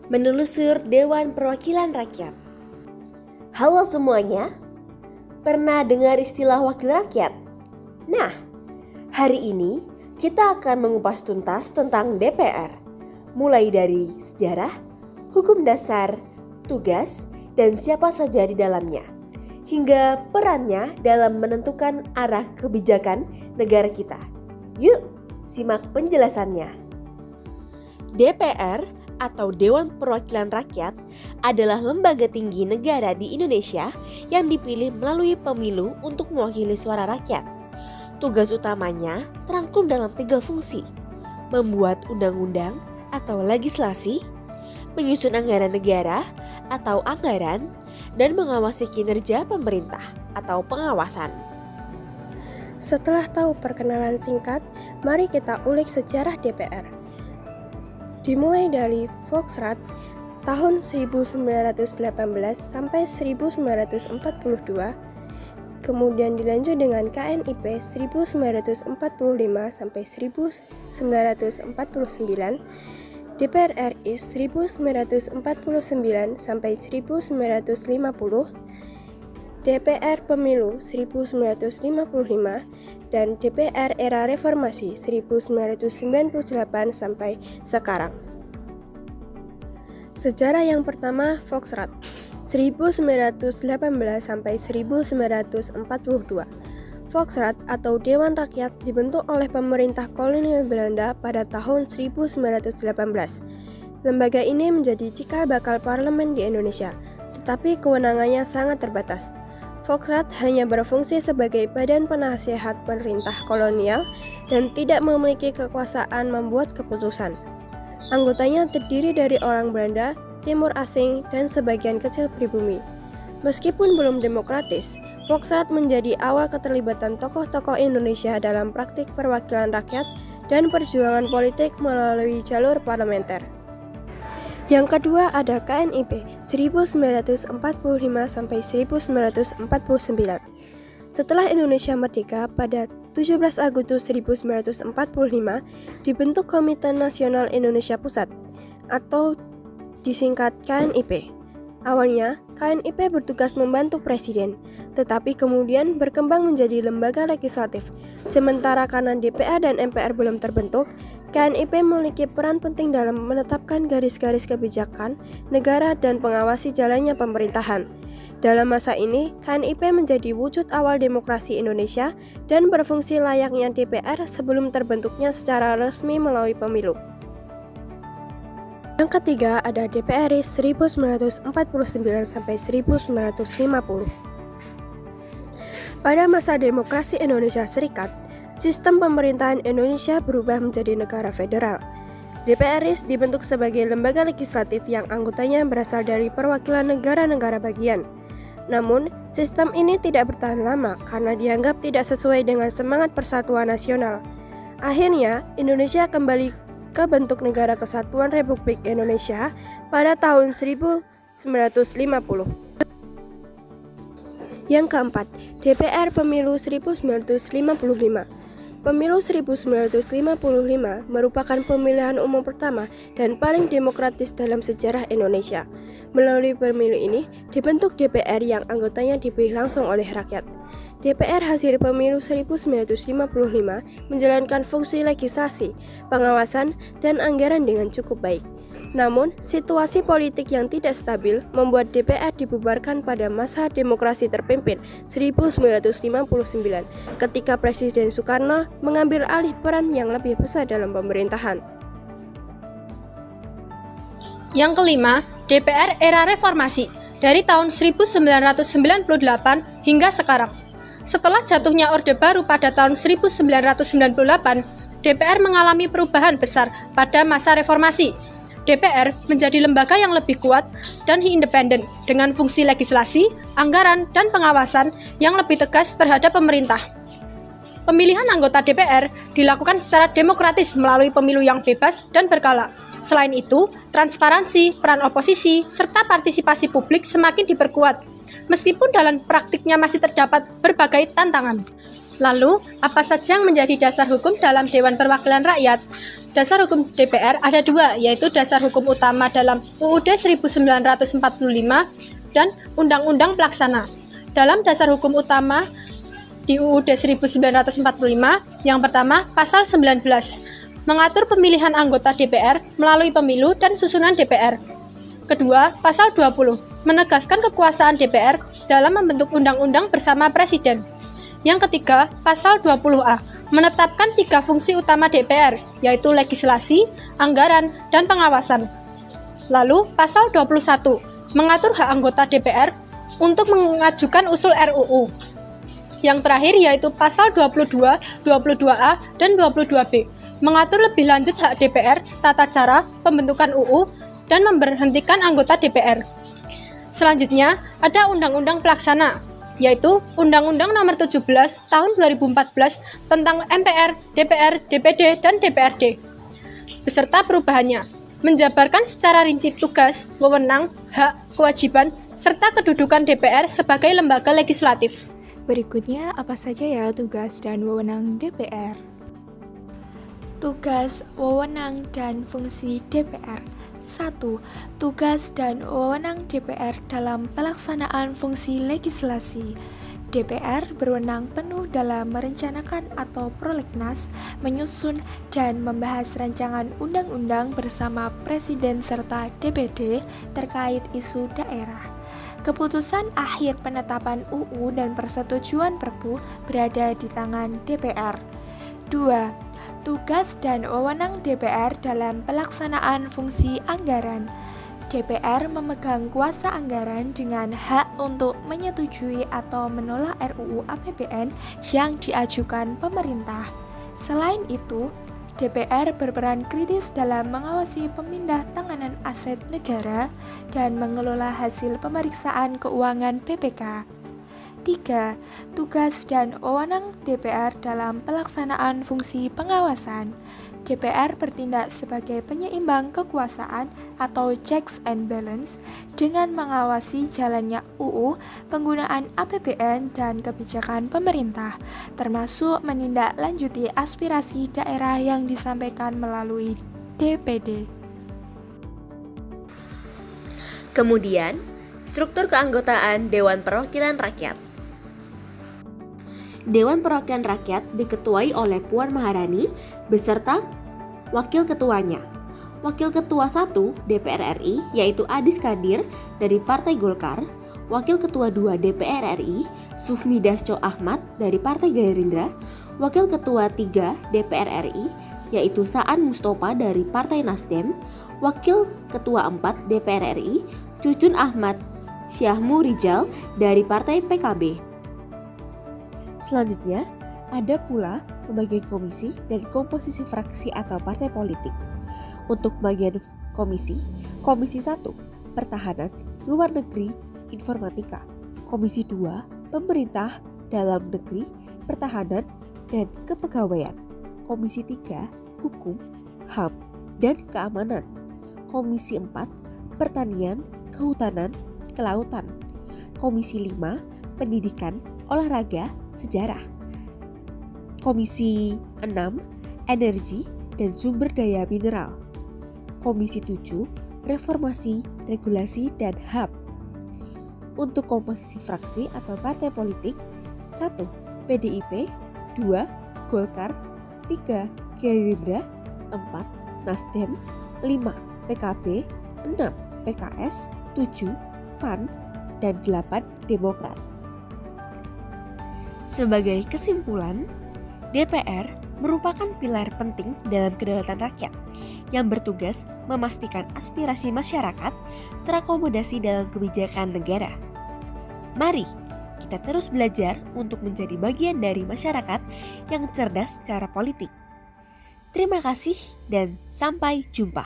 menelusur Dewan Perwakilan Rakyat. Halo semuanya, pernah dengar istilah wakil rakyat? Nah, hari ini kita akan mengupas tuntas tentang DPR, mulai dari sejarah, hukum dasar, tugas, dan siapa saja di dalamnya, hingga perannya dalam menentukan arah kebijakan negara kita. Yuk, simak penjelasannya. DPR atau Dewan Perwakilan Rakyat adalah lembaga tinggi negara di Indonesia yang dipilih melalui pemilu untuk mewakili suara rakyat. Tugas utamanya terangkum dalam 3 fungsi: membuat undang-undang atau legislasi, menyusun anggaran negara atau anggaran, dan mengawasi kinerja pemerintah atau pengawasan. Setelah tahu perkenalan singkat, mari kita ulik sejarah DPR. Dimulai dari Volksraad tahun 1918 sampai 1942, kemudian dilanjut dengan KNIP 1945 sampai 1949, DPR RI 1949 sampai 1950, DPR Pemilu 1955, dan DPR era reformasi 1998 sampai sekarang. Sejarah yang pertama, Volksraad 1918 sampai 1942. Volksraad atau Dewan Rakyat dibentuk oleh pemerintah kolonial Belanda pada tahun 1918. Lembaga ini menjadi cikal bakal parlemen di Indonesia, tetapi kewenangannya sangat terbatas. Volksraad hanya berfungsi sebagai badan penasehat pemerintah kolonial dan tidak memiliki kekuasaan membuat keputusan. Anggotanya terdiri dari orang Belanda, Timur Asing, dan sebagian kecil pribumi. Meskipun belum demokratis, Volksraad menjadi awal keterlibatan tokoh-tokoh Indonesia dalam praktik perwakilan rakyat dan perjuangan politik melalui jalur parlementer. Yang kedua ada KNIP 1945 sampai 1949. Setelah Indonesia merdeka pada 17 Agustus 1945, dibentuk Komite Nasional Indonesia Pusat atau disingkat KNIP. Awalnya, KNIP bertugas membantu presiden, tetapi kemudian berkembang menjadi lembaga legislatif. Sementara karena DPR dan MPR belum terbentuk, KNIP memiliki peran penting dalam menetapkan garis-garis kebijakan negara dan mengawasi jalannya pemerintahan. Dalam masa ini, KNIP menjadi wujud awal demokrasi Indonesia dan berfungsi layaknya DPR sebelum terbentuknya secara resmi melalui pemilu. Yang ketiga ada DPR RI 1949 sampai 1950. Pada masa demokrasi Indonesia Serikat, sistem pemerintahan Indonesia berubah menjadi negara federal. DPR RI dibentuk sebagai lembaga legislatif yang anggotanya berasal dari perwakilan negara-negara bagian. Namun, sistem ini tidak bertahan lama karena dianggap tidak sesuai dengan semangat persatuan nasional. Akhirnya, Indonesia kembali ke bentuk Negara Kesatuan Republik Indonesia pada tahun 1950. Yang keempat, DPR Pemilu 1955. Pemilu 1955 merupakan pemilihan umum pertama dan paling demokratis dalam sejarah Indonesia. Melalui pemilu ini, dibentuk DPR yang anggotanya dipilih langsung oleh rakyat. DPR hasil pemilu 1955 menjalankan fungsi legislasi, pengawasan, dan anggaran dengan cukup baik. Namun, situasi politik yang tidak stabil membuat DPR dibubarkan pada masa demokrasi terpimpin 1959 ketika Presiden Soekarno mengambil alih peran yang lebih besar dalam pemerintahan. Yang kelima, DPR era reformasi dari tahun 1998 hingga sekarang. Setelah jatuhnya Orde Baru pada tahun 1998, DPR mengalami perubahan besar pada masa reformasi. DPR menjadi lembaga yang lebih kuat dan independen dengan fungsi legislasi, anggaran, dan pengawasan yang lebih tegas terhadap pemerintah. Pemilihan anggota DPR dilakukan secara demokratis melalui pemilu yang bebas dan berkala. Selain itu, transparansi, peran oposisi, serta partisipasi publik semakin diperkuat. Meskipun dalam praktiknya masih terdapat berbagai tantangan. Lalu, apa saja yang menjadi dasar hukum dalam Dewan Perwakilan Rakyat? dasar hukum DPR ada dua, yaitu dasar hukum utama dalam UUD 1945 dan Undang-Undang Pelaksana. Dalam dasar hukum utama di UUD 1945, yang pertama pasal 19, mengatur pemilihan anggota DPR melalui pemilu dan susunan DPR. Kedua, pasal 20, menegaskan kekuasaan DPR dalam membentuk undang-undang bersama Presiden. Yang ketiga, pasal 20A, menetapkan 3 fungsi utama DPR, yaitu legislasi, anggaran, dan pengawasan. Lalu, pasal 21, mengatur hak anggota DPR untuk mengajukan usul RUU. Yang terakhir yaitu pasal 22, 22A, dan 22B, mengatur lebih lanjut hak DPR, tata cara, pembentukan UU, dan memberhentikan anggota DPR. Selanjutnya, ada Undang-Undang Pelaksana, yaitu Undang-Undang Nomor 17 Tahun 2014 tentang MPR, DPR, DPD, dan DPRD, beserta perubahannya, menjabarkan secara rinci tugas, wewenang, hak, kewajiban, serta kedudukan DPR sebagai lembaga legislatif. Berikutnya, apa saja ya tugas dan wewenang DPR? Tugas, wewenang, dan fungsi DPR. 1. Tugas dan wewenang DPR dalam pelaksanaan fungsi legislasi. DPR berwenang penuh dalam merencanakan atau prolegnas, menyusun dan membahas rancangan undang-undang bersama Presiden serta DPD terkait isu daerah. Keputusan akhir penetapan UU dan persetujuan Perpu berada di tangan DPR. 2. Tugas dan wewenang DPR dalam pelaksanaan fungsi anggaran. DPR memegang kuasa anggaran dengan hak untuk menyetujui atau menolak RUU APBN yang diajukan pemerintah. Selain itu, DPR berperan kritis dalam mengawasi pemindah tanganan aset negara dan mengelola hasil pemeriksaan keuangan BPK. 3. Tugas dan wewenang DPR dalam pelaksanaan fungsi pengawasan. DPR bertindak sebagai penyeimbang kekuasaan atau checks and balance dengan mengawasi jalannya UU, penggunaan APBN, dan kebijakan pemerintah, termasuk menindaklanjuti aspirasi daerah yang disampaikan melalui DPD. Kemudian, struktur keanggotaan Dewan Perwakilan Rakyat. Dewan Perwakilan Rakyat diketuai oleh Puan Maharani beserta wakil ketuanya. Wakil ketua 1 DPR RI yaitu Adis Kadir dari Partai Golkar, wakil ketua 2 DPR RI Sufmi Dasko Ahmad dari Partai Gerindra, wakil ketua 3 DPR RI yaitu Saan Mustofa dari Partai Nasdem, wakil ketua 4 DPR RI Cucun Ahmad Syahmu Rijal dari Partai PKB. Selanjutnya, ada pula pembagian komisi dan komposisi fraksi atau partai politik. Untuk bagian komisi, Komisi 1, Pertahanan, Luar Negeri, Informatika. Komisi 2, Pemerintah, Dalam Negeri, Pertahanan, dan Kepegawaian. Komisi 3, Hukum, HAM, dan Keamanan. Komisi 4, Pertanian, Kehutanan, Kelautan. Komisi 5, Pendidikan, Olahraga, Sejarah. Komisi 6, Energi dan Sumber Daya Mineral. Komisi 7, Reformasi, Regulasi, dan HAM. Untuk komposisi fraksi atau partai politik, 1. PDIP, 2. Golkar, 3. Gerindra, 4. Nasdem, 5. PKB, 6. PKS, 7. PAN, dan 8. Demokrat. Sebagai kesimpulan, DPR merupakan pilar penting dalam kedaulatan rakyat yang bertugas memastikan aspirasi masyarakat terakomodasi dalam kebijakan negara. Mari kita terus belajar untuk menjadi bagian dari masyarakat yang cerdas secara politik. Terima kasih dan sampai jumpa.